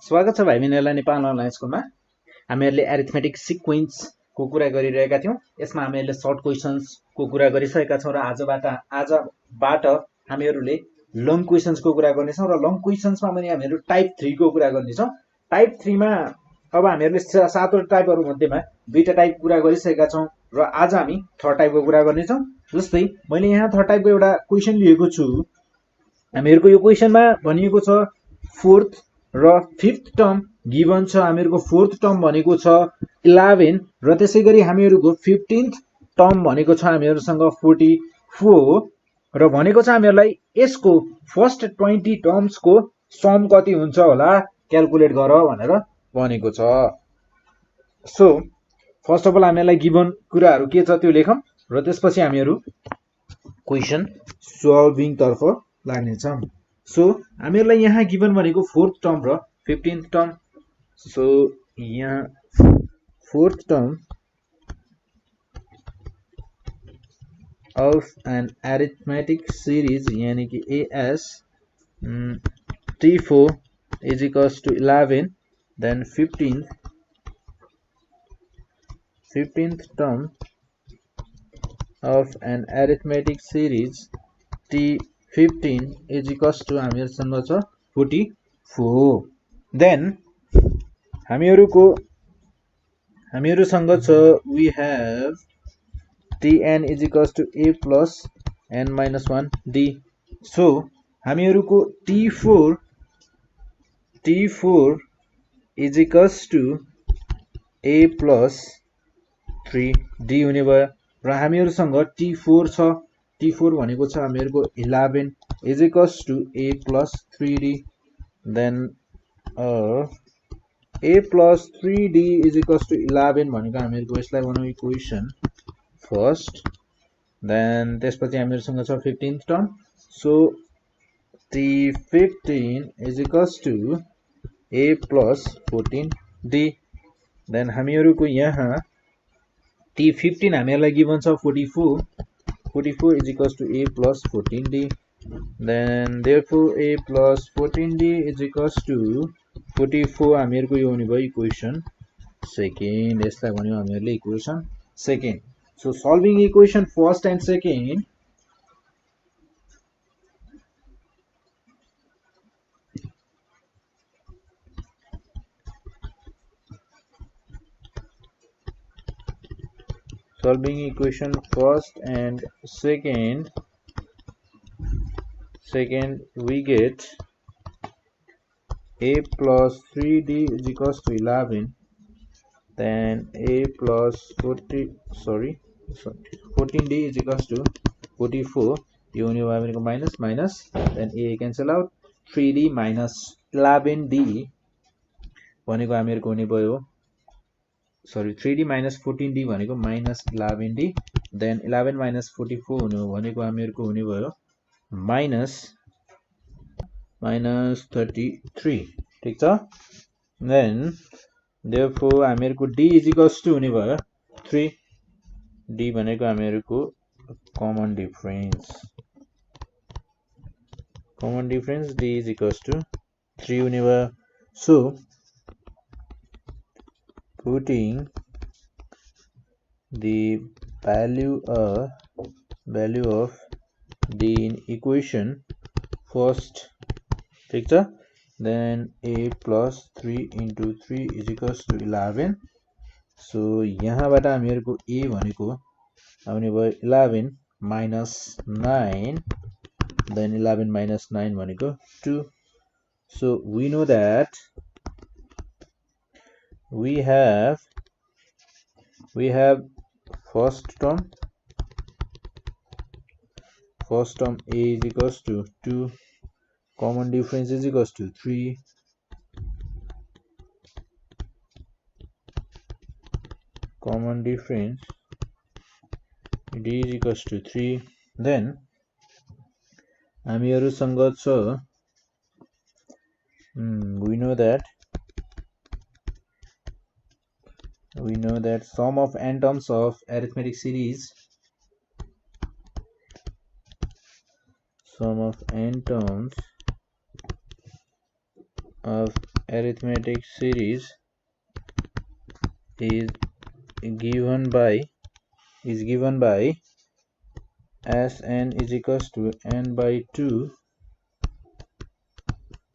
स्वागत छ भाइ बहिनीहरुलाई नेपाल अनलाइन स्कुलमा। हामीहरुले अरिथमेटिक सिक्वेन्स को कुरा गरिरहेका थियौं। यसमा हामीहरुले सर्ट क्वेशन्स को कुरा गरिसकेका छौं र आजबाट हामीहरुले लङ क्वेशन्स को कुरा गर्ने छौं र लङ क्वेशन्स मा पनि हामीहरु टाइप 3 को कुरा गर्ने छौं। टाइप 3 मा अब हामीहरुले 7 वटा टाइपहरु मध्येमा 2 टा टाइप कुरा गरिसकेका छौं र आज हामी थर्ड टाइप को कुरा गर्ने छौं। जस्तै मैले यहाँ थर्ड टाइप को एउटा क्वेशन लिएको छु। हामीहरुको यो क्वेशनमा भनिएको छ फोर्थ र फिफ्थ टर्म गिवन छ। हामीहरुको फोर्थ टर्म भनेको छ 11 र त्यसैगरी हामीहरुको 15th टर्म भनेको छ हामीहरुसँग 44 र भनेको छ हामीहरुलाई यसको फर्स्ट 20 टर्म्स को सम कति हुन्छ होला क्याल्कुलेट गर भनेर भनेको छ। सो फर्स्ट अफ अल हामीहरुलाई गिवन कुराहरु के छ त्यो लेखौं र त्यसपछि हामीहरु क्वेशन सल्भिङ तर्फ लाग्ने छौं। सो हामीहरुलाई यहाँ गिवन भनेको फोर्थ टर्म र 15th टर्म। सो यहाँ fourth term of an arithmetic series यानी कि AS T4 is equals to 11, then 15th term of an arithmetic series T15 is equals to हामीहरुसँग छ 44। then हामीहरुसँग छ we have Tn is equals to a plus n minus 1 d। so हामीहरुको T4 is equals to a plus 3 d हुने भयो र हामीहरुसँग T4 छ। T4 भनेको छ हामीहरुको 11 is equals to a plus 3d। then a plus 3d is equals to 11 भनेको हामीहरुको यसलाई भनौं equation first. then त्यसपछि हामीहरुसँग छ 15th term. so T15 is equals to a plus 14d। then हामीहरुको यहाँ T15 हामीहरुलाई गिवन छ 44 is equals to a plus 14d। then therefore a plus 14d is equals to 44 हामीहरुको यो हुने भयो इक्वेसन सेकेन्ड। यसलाई भन्यौ हामीहरुले equation second. so solving equation first and second, we get a plus 3d is equals to 11, then a plus 14d is equals to 44 यो हुने भयो हामीहरुको minus minus then a cancel out 3d minus 11d भनेको हामीहरुको हुने भयो 3d minus 14d भनेको minus 11d then 11 minus 44 हुने भनेको हामीहरुको हुने भयो minus 33 ठीक छ। then therefore हामीहरुको d is equals to हुने भयो 3 d भनेको हामीहरुको common difference d is equals to 3 हुने भयो। so putting the value of d in equation first ठीक छ। then a plus 3 into 3 is equals to 11। so यहाँबाट हामीहरुको a भनेको आउने भयो 11 minus 9 then 11 minus 9 भनेको 2। so we know that we have first term a is equals to 2, common difference is equals to 3, common difference d is equals to 3। then हामीहरुसँग छ we know that sum of n terms of arithmetic series of arithmetic series is given by Sn is equals to n by 2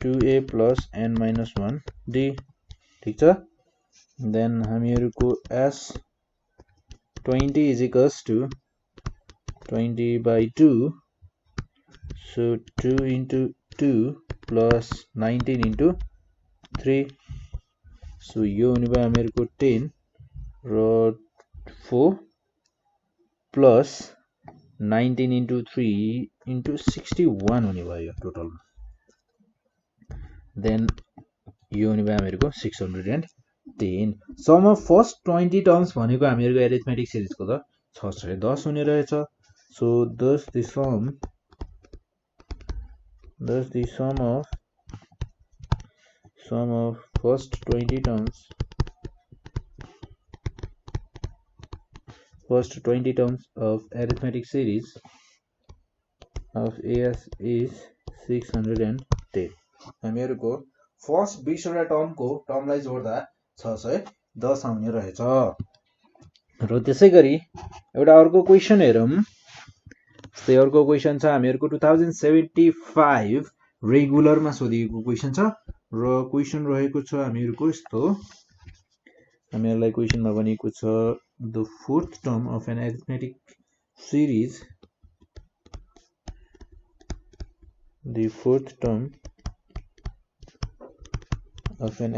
2a plus n minus 1 d ठीक छ then हामीहरुको S20 is equals to 20 by 2 so 2 into 2 plus 19 into 3 so यो हुने भयो हामीहरुको 10 र 4 plus 19 into 3 into 61 हुने भयो total then यो हुने भयो हामीहरुको 610 सम अफ फर्स्ट 20 टर्म्स भनेको हामीहरुको अरिथमेटिक सिरिजको त 610 हुने रहेछ so thus the sum of first 20 terms of arithmetic series of AS is 610 हामीहरुको first 20 वटा टर्मको टर्मलाई जोड्दा 610 आउने रहेछ र त्यसैगरी एउटा अर्को क्वेशन हेरौं त्यही अर्को क्वेशन छ हामीहरुको 2075 रेगुलरमा सोधिएको क्वेशन छ र क्वेशन रहेको छ हामीहरुको यस्तो हामीहरुलाई क्वेशनमा भनेको छ the fourth term of an arithmetic series of an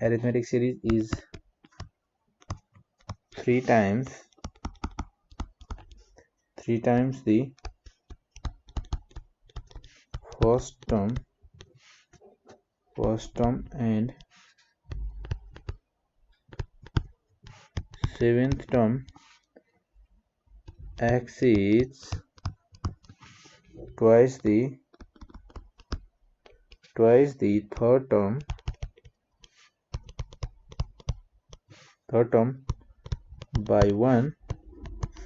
arithmetic series is 3 times the first term and seventh term exceeds twice the third term by 1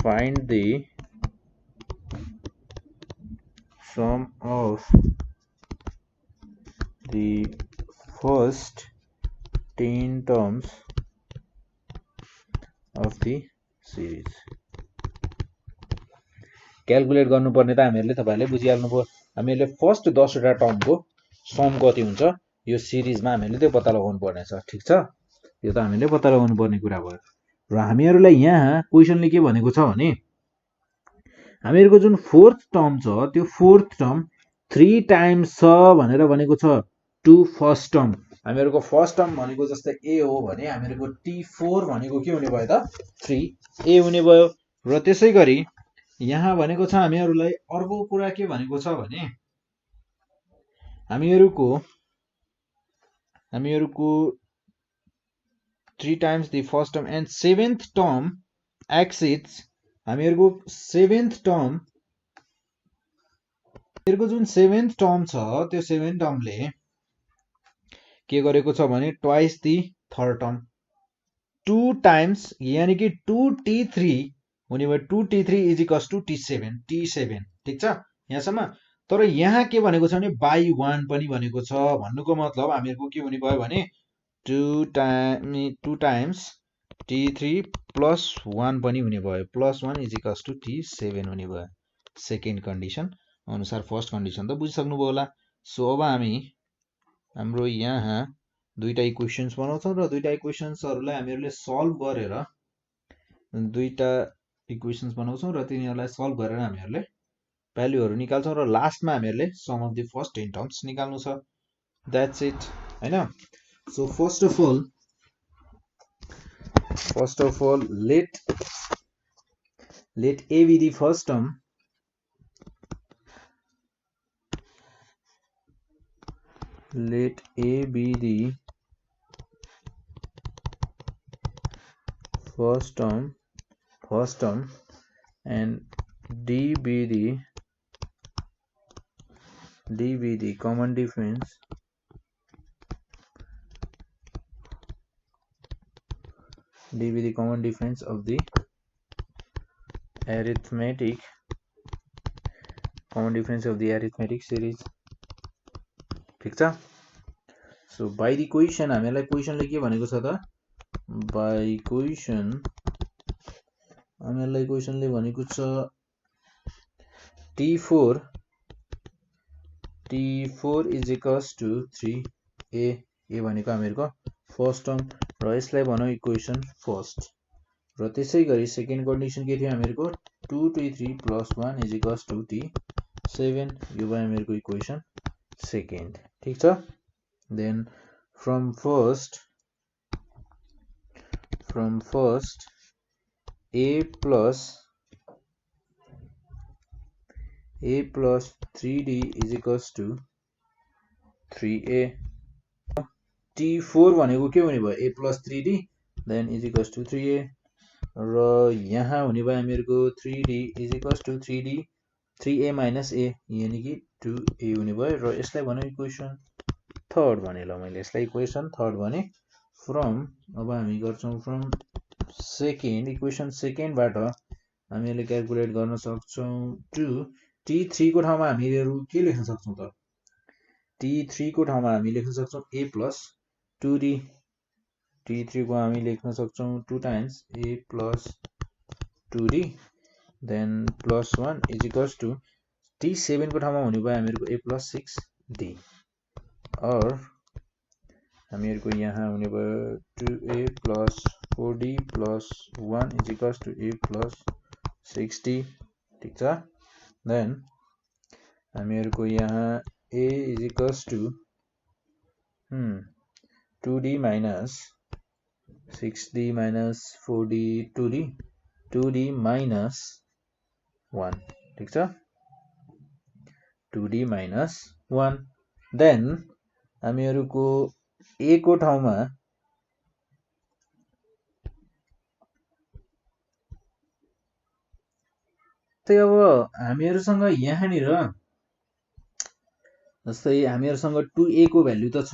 find the sum of the first 10 terms of the series calculate गर्नुपर्ने त हामीहरुले तपाईहरुले बुझिहाल्नु भयो हामीहरुले first 10 वटा टर्मको some कति हुन्छ यो सिरिजमा हामीहरुले त्यो पत्ता लगाउनु पर्ने छ ठीक छ यो त हामीले पत्ता लगाउनु पर्ने कुरा भयो र हामीहरुलाई यहाँ क्वेशनले के भनेको छ भने हामीहरुको जुन फोर्थ टर्म छ त्यो फोर्थ टर्म 3 टाइम्स छ भनेर भनेको छ टु फर्स्ट टर्म हामीहरुको फर्स्ट टर्म भनेको जस्तै a हो भने हामीहरुको t4 भनेको के हुने भयो त 3a हुने भयो र त्यसैगरी यहाँ भनेको छ हामीहरुलाई अर्को कुरा के भनेको छ भने हामीहरुको 3 times the first term and seventh term exceeds हामीहरुको सेभेन्थ जुन सेभेन्थ टर्म छ त्यो सेभेन्थ टर्मले के गरेको छ भने twice the third term 2 times यानी कि 2t3 हुने भयो 2t3 is equals to t7 ठीक छ यहाँसम्म तर यहाँ के भनेको छ भने बाइ 1 पनि भनेको छ भन्नुको मतलब हामीहरुको के हुने भयो भने 2 टाइम्स t3 plus 1 पनि हुने भयो plus 1 is equals to t7 हुने भयो सेकेन्ड कन्डिसन अनुसार फर्स्ट कन्डिसन त बुझिसक्नु भयो होला सो अब हामी हाम्रो यहाँ दुईटा इक्वेशन्स बनाउँछौं र दुईटा इक्वेशन्सहरुलाई हामीहरुले सल्भ गरेर दुईटा इक्वेशन्स बनाउँछौं र तिनीहरुलाई सल्भ गरेर हामीहरुले भ्यालुहरु निकाल्छौं र लास्टमा हामीहरुले sum of the first 10 terms निकाल्नु छ दैट्स इट हैन so first of all let a be the first term first term and d be the common difference of the arithmetic common difference of the arithmetic series. ठीक छ. So by the equation हामीलाई क्वेशनले के भनेको छ त, by equation हामीलाई क्वेशनले भनेको छ t4 is equals to 3a. ए भनेको हामीहरुको फर्स्ट टर्म र यसलाई भनौं इक्वेसन फर्स्ट. र त्यसैगरी सेकेन्ड कन्डिसन के थियो हामीहरुको 2t3 + 1 is equals to t7. यो भयो हामीहरुको इक्वेसन सेकेन्ड. ठीक छ. Then from first a plus 3d is equals to 3a. t4 भनेको के हुने भयो, a plus 3d then is equals to 3a. र यहाँ हुने भयो हामीहरुको 3d is equals to 3a minus a यानी कि 2a हुने भयो. र यसलाई भनौं इक्वेसन थर्ड भने. ल मैले यसलाई इक्वेसन थर्ड भने. फ्रम अब हामी गर्छौं फ्रम सेकेन्ड, इक्वेसन सेकेन्ड बाट हामीले क्याल्कुलेट गर्न सक्छौं टु t3 को ठाउँमा हामीहरु के लेख्न सक्छौं त, t3 को ठाउँमा हामी लेख्न सक्छौं a plus 2d. t3 को हामी लेख्न सक्छौं 2 times a plus 2d then plus 1 is equals to t7 को ठाउँमा हुने भयो हामीहरुको a plus 6d. और हामीहरुको यहाँ हुने भयो 2a plus 4d plus 1 is equals to a plus 6d. ठीक छ. Then हामीहरुको यहाँ a is equals to 2d minus 6d minus 4d 2d minus 1. ठीक छ. 2d minus 1. Then हामीहरुको a को ठाउँमा त्यही अब हामीहरुसँग यहाँनिर जस्तै हामीहरुसँग 2a को भ्यालु त छ,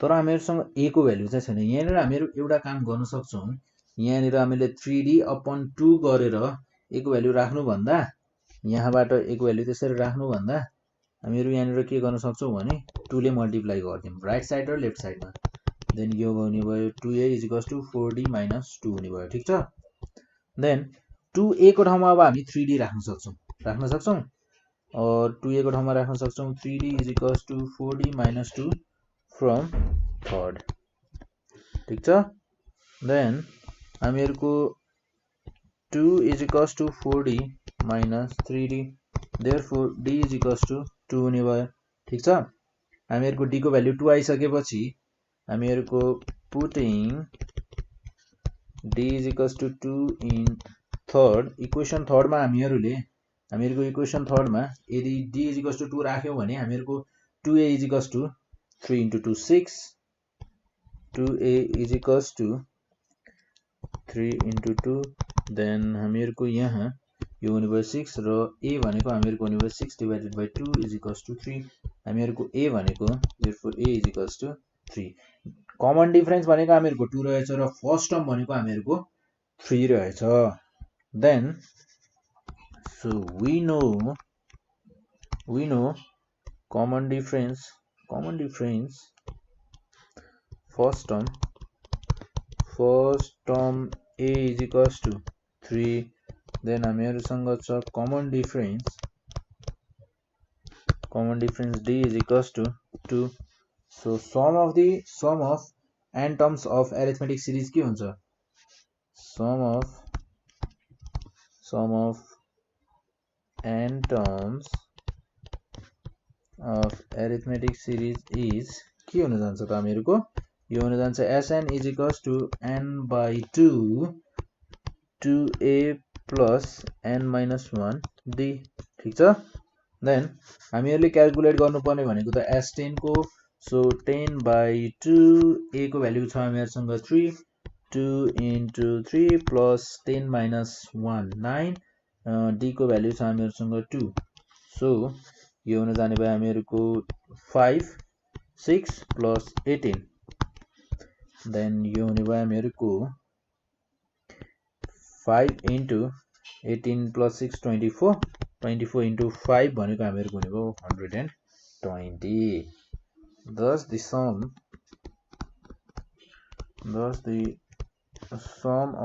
तर हामीहरुसँग a को भ्यालु चाहिँ छैन. यहाँनिर हामीहरु एउटा काम गर्न सक्छौं. यहाँनिर हामीले 3d upon 2 गरेर a को भ्यालु राख्नु भन्दा, यहाँबाट a को भ्यालु त्यसरी राख्नु भन्दा हामीहरु यहाँनिर के गर्न सक्छौं भने 2 ले मल्टिप्लाई गर्दियौं राइट साइड र लेफ्ट साइडमा. देन यो हुने भयो 2a is equals to 4d minus 2 हुने भयो. ठीक छ. देन 2a को ठाउँमा अब हामी 3d राख्न सक्छौं. और 2a को ठाउँमा राख्न सक्छौं 3d is equals to 4d minus 2 from third. ठीक छ. देन हामीहरुको 2 is equals to 4d minus 3d. therefore d is equals to 2 हुने भयो. ठीक छ. हामीहरुको d को भ्यालु 2 आइसकेपछि हामीहरुको putting d is equals to 2 in third, equation third मा हामीहरुको इक्वेसन थर्ड मा यदि d is equals to 2 राख्यौं भने हामीहरुको 2a is equals to 3 into 2 6. 2a is equals to 3 into 2. then हामीहरुको यहाँ यो हुने भयो 6 र a भनेको हामीहरुको हुने भयो 6 divided by 2 is equals to 3. हामीहरुको a भनेको therefore a is equals to 3. Common difference भनेको हामीहरुको 2 रहेछ र फर्स्ट टर्म भनेको हामीहरुको 3 रहेछ. Then so we know common difference first term a is equals to 3. then हामीहरुसँग छ common difference d is equals to 2. so sum of n terms of arithmetic series के हुन्छ, sum of n terms of arithmetic series is के हुन जान्छ त हामीहरुको, यो हुन जान्छ sn is equals to n by 2 2a plus n minus 1 d. ठीक छ. then हामीहरुले क्याल्कुलेट गर्नुपर्ने भनेको त s10 को. so 10 by 2 a को भ्यालु छ हामीहरुसँग 3. 2 into 3 plus 10 minus 1 9. d को भ्यालु छ हामीहरुसँग 2. so यो हुन जाने भयो हामीहरुको 5 6 plus 18. then यो हुने भयो हामीहरुको 5 into 18 plus 6 24. 24 into 5 भनेको हामीहरुको हुने भयो 120. Thus the sum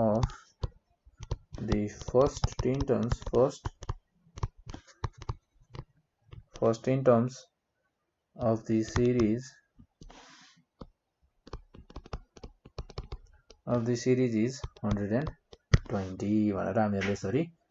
of the first 10 terms of the series is 120 भनेर हामीहरुले यसरी